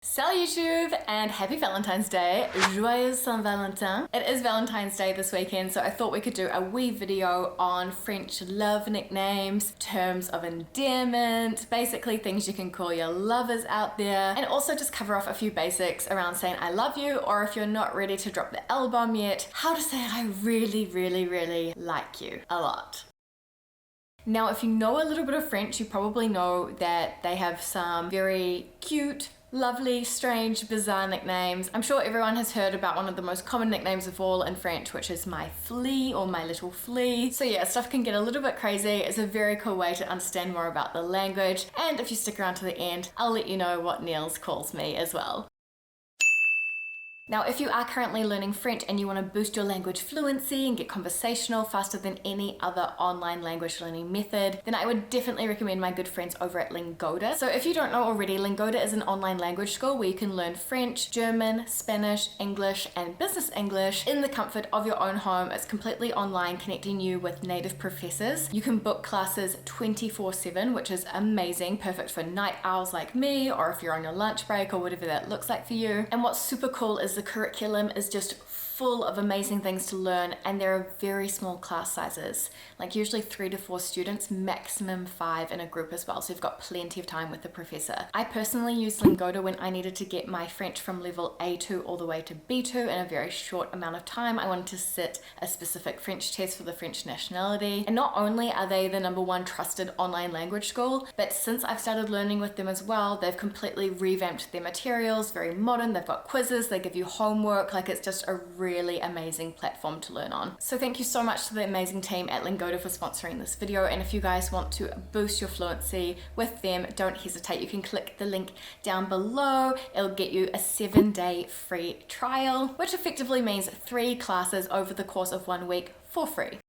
Salut YouTube and happy Valentine's Day. Joyeux Saint Valentin. It is Valentine's Day this weekend, so I thought we could do a wee video on French love nicknames, terms of endearment, basically things you can call your lovers out there, and also just cover off a few basics around saying I love you, or if you're not ready to drop the L bomb yet, how to say I really like you a lot. Now, if you know a little bit of French, you probably know that they have some very cute, lovely, strange, bizarre nicknames. I'm sure everyone has heard about one of the most common nicknames of all in French, which is my flea or my little flea. So yeah, stuff can get a little bit crazy. It's a very cool way to understand more about the language. And if you stick around to the end, I'll let you know what Niels calls me as well. Now, if you are currently learning French and you want to boost your language fluency and get conversational faster than any other online language learning method, then I would definitely recommend my good friends over at LingoD. So if you don't know already, LingoD is an online language school where you can learn French, German, Spanish, English, and business English in the comfort of your own home. It's completely online, connecting you with native professors. You can book classes 24/7, which is amazing, perfect for night owls like me, or if you're on your lunch break or whatever that looks like for you. And what's super cool is the curriculum is just full of amazing things to learn, and there are very small class sizes, like usually 3 to 4 students, maximum 5 in a group as well, so you've got plenty of time with the professor. I personally used LingoD when I needed to get my French from level A2 all the way to B2 in a very short amount of time. I wanted to sit a specific French test for the French nationality, and not only are they the #1 trusted online language school, but since I've started learning with them as well, they've completely revamped their materials, very modern. They've got quizzes, they give you homework, like it's just a really amazing platform to learn on. So thank you so much to the amazing team at LingoD for sponsoring this video, and if you guys want to boost your fluency with them, don't hesitate. You can click the link down below. It'll get you a 7-day free trial, which effectively means 3 classes over the course of 1 week for free.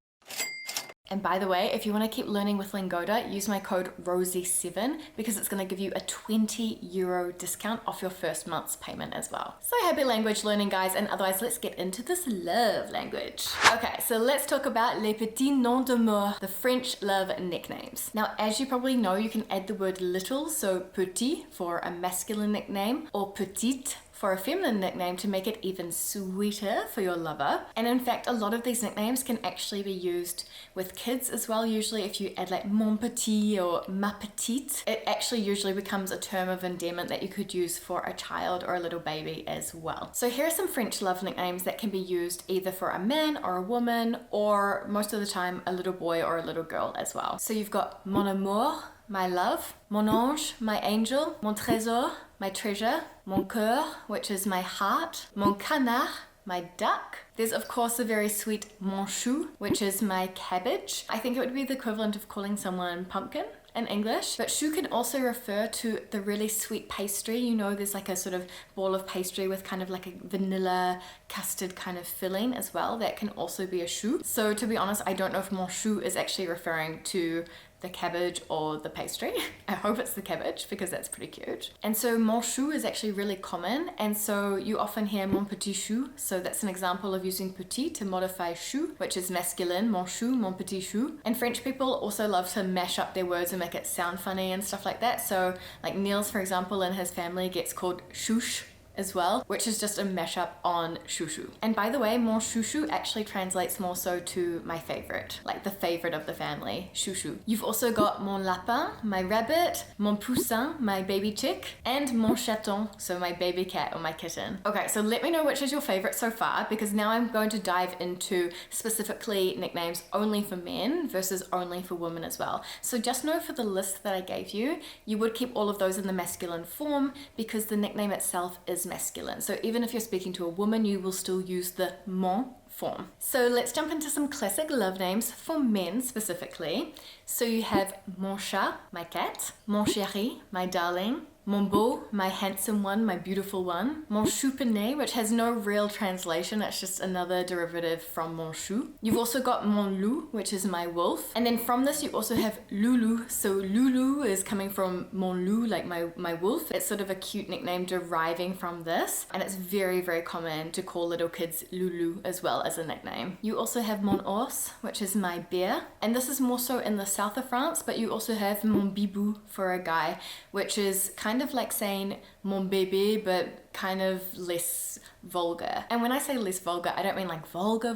And by the way, if you want to keep learning with LingoD, use my code ROSIE7 because it's going to give you a €20 discount off your first month's payment as well. So happy language learning, guys, and otherwise let's get into this love language. Okay, so let's talk about les petits noms d'amour, the French love nicknames. Now, as you probably know, you can add the word little, so petit for a masculine nickname, or petite for a feminine nickname to make it even sweeter for your lover. And in fact, a lot of these nicknames can actually be used with kids as well. Usually if you add like mon petit or ma petite, it actually usually becomes a term of endearment that you could use for a child or a little baby as well. So here are some French love nicknames that can be used either for a man or a woman, or most of the time a little boy or a little girl as well. So you've got mon amour, my love, mon ange, my angel, mon trésor, my treasure, mon cœur, which is my heart, mon canard, my duck. There's of course the very sweet mon chou, which is my cabbage. I think it would be the equivalent of calling someone pumpkin in English, but chou can also refer to the really sweet pastry. You know, there's like a sort of ball of pastry with kind of like a vanilla custard kind of filling as well. That can also be a chou. So to be honest, I don't know if mon chou is actually referring to the cabbage or the pastry. I hope it's the cabbage because that's pretty cute. And so mon chou is actually really common, and so you often hear mon petit chou. So that's an example of using petit to modify chou, which is masculine, mon chou, mon petit chou. And French people also love to mash up their words and make it sound funny and stuff like that. So like Niels, for example, in his family gets called chouche as well, which is just a mashup on chouchou. And by the way, mon chouchou actually translates more so to my favorite, like the favorite of the family, chouchou. You've also got mon lapin, my rabbit, mon poussin, my baby chick, and mon chaton, so my baby cat or my kitten. Okay, so let me know which is your favorite so far, because now I'm going to dive into specifically nicknames only for men versus only for women as well. So just know for the list that I gave you, you would keep all of those in the masculine form because the nickname itself is masculine. So even if you're speaking to a woman, you will still use the mon form. So let's jump into some classic love names for men specifically. So you have mon chat, my cat, mon chéri, my darling, mon beau, my handsome one, my beautiful one, mon choupinet, which has no real translation, it's just another derivative from mon chou. You've also got mon loup, which is my wolf, and then from this you also have loulou. So loulou is coming from mon loup, like my wolf. It's sort of a cute nickname deriving from this, and it's very common to call little kids loulou as well as a nickname. You also have mon ours, which is my bear, and this is more so in the south of France, but you also have mon bibou for a guy, which is kind kind of like saying mon bébé, but kind of less vulgar. And when I say less vulgar, I don't mean like vulgar,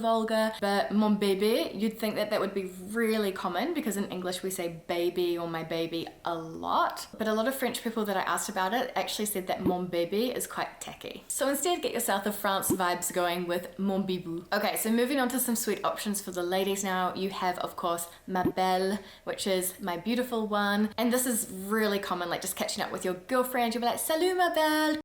but mon bébé, you'd think that that would be really common because in English we say baby or my baby a lot. But a lot of French people that I asked about it actually said that mon bébé is quite tacky. So instead, get your South of France vibes going with mon bibou. Okay, so moving on to some sweet options for the ladies now. You have, of course, ma belle, which is my beautiful one. And this is really common, like just catching up with your girlfriend. You'll be like, salut ma belle.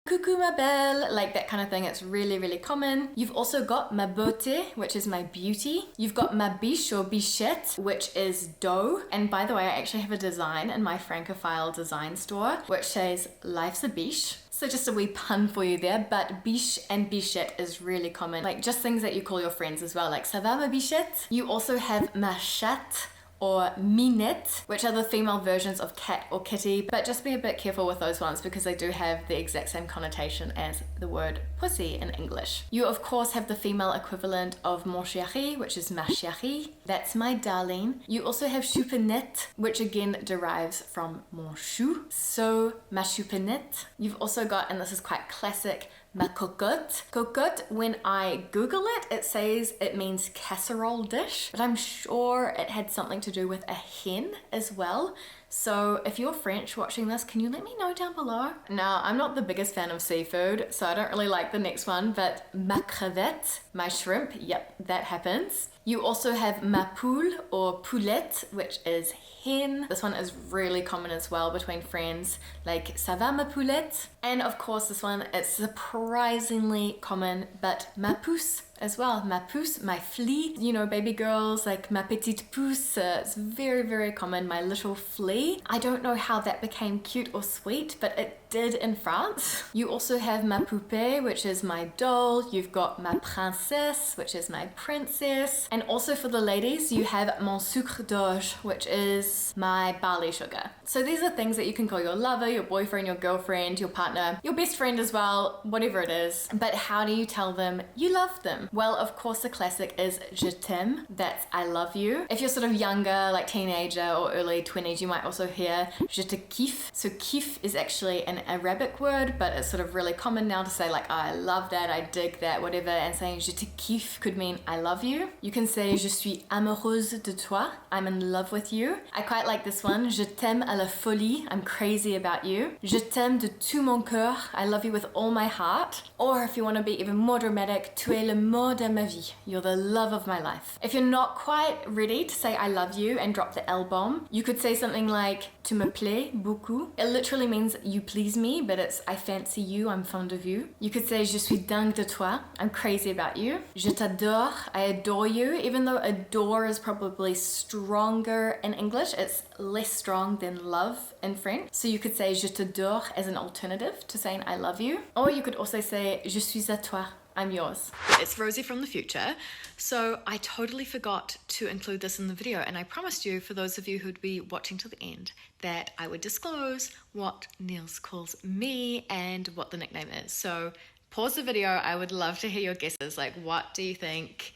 Coucou ma belle, like that kind of thing. It's really, really common. You've also got ma beauté, which is my beauty. You've got ma biche or bichette, which is dough. And by the way, I actually have a design in my Francophile design store, which says life's a biche. So just a wee pun for you there, but biche and bichette is really common. Like just things that you call your friends as well, like ça va ma bichette? You also have ma chatte, or minette, which are the female versions of cat or kitty, but just be a bit careful with those ones because they do have the exact same connotation as the word pussy in English. You of course have the female equivalent of mon chéri, which is ma chérie, that's my darling. You also have choupinette, which again derives from mon chou, so ma choupinette. You've also got, and this is quite classic, ma cocotte. Cocotte, when I Google it, it says it means casserole dish, but I'm sure it had something to do with a hen as well. So if you're French watching this, can you let me know down below? Now, I'm not the biggest fan of seafood, so I don't really like the next one, but ma crevette, my shrimp, yep, that happens. You also have ma poule or poulette, which is hen. This one is really common as well between friends, like ça va ma poulette? And of course this one, it's surprisingly common, but ma pouce as well. Ma pouce, my flea, you know, baby girls, like ma petite pouce, it's very, very common, my little flea. I don't know how that became cute or sweet, but it did in France. You also have ma poupée, which is my doll. You've got ma princesse, which is my princess. And also for the ladies, you have mon sucre d'orge, which is my barley sugar. So these are things that you can call your lover, your boyfriend, your girlfriend, your partner, your best friend as well, whatever it is. But how do you tell them you love them? Well, of course, the classic is je t'aime. That's I love you. If you're sort of younger, like teenager or early 20s, you might also hear je te kiffe. So kiffe is actually an Arabic word, but it's sort of really common now to say like, oh, I love that, I dig that, whatever, and saying je te kiffe could mean I love you. You can say je suis amoureuse de toi. I'm in love with you. I quite like this one. Je t'aime à la folie. I'm crazy about you. Je t'aime de tout mon cœur. I love you with all my heart. Or if you want to be even more dramatic, tu es le mot de ma vie. You're the love of my life. If you're not quite ready to say I love you and drop the L bomb, you could say something like tu me plais beaucoup. It literally means you please me, but it's I fancy you, I'm fond of you. You could say je suis dingue de toi. I'm crazy about you. Je t'adore. I adore you. Even though adore is probably stronger in English, it's less strong than love in French. So you could say je t'adore as an alternative to saying I love you. Or you could also say je suis à toi. I'm yours. It's Rosie from the future. So I totally forgot to include this in the video, and I promised you, for those of you who'd be watching to the end, that I would disclose what Niels calls me and what the nickname is. So pause the video. I would love to hear your guesses. Like, what do you think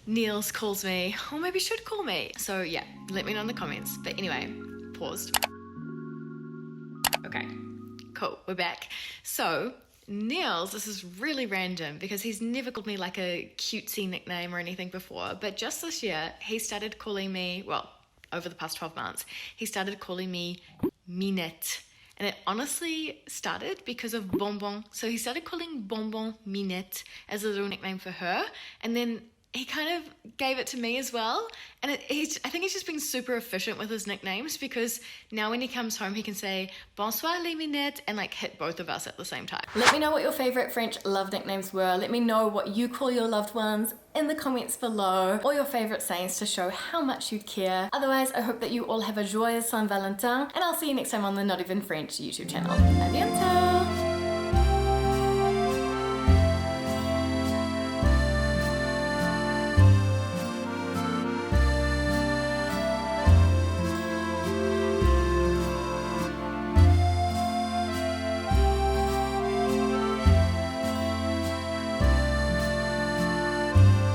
Niels calls me, or maybe should call me? So yeah, let me know in the comments. But anyway, paused. Okay, cool, we're back. So Niels, this is really random because he's never called me like a cutesy nickname or anything before, but just this year he started calling me, well, over the past 12 months, he started calling me Minette. And it honestly started because of Bonbon. So he started calling Bonbon Minette as a little nickname for her, and then he kind of gave it to me as well. And I think he's just been super efficient with his nicknames, because now when he comes home, he can say, bonsoir les minettes, and like hit both of us at the same time. Let me know what your favorite French love nicknames were. Let me know what you call your loved ones in the comments below, or your favorite sayings to show how much you care. Otherwise, I hope that you all have a joyeux Saint Valentin, and I'll see you next time on the Not Even French YouTube channel. À bientôt!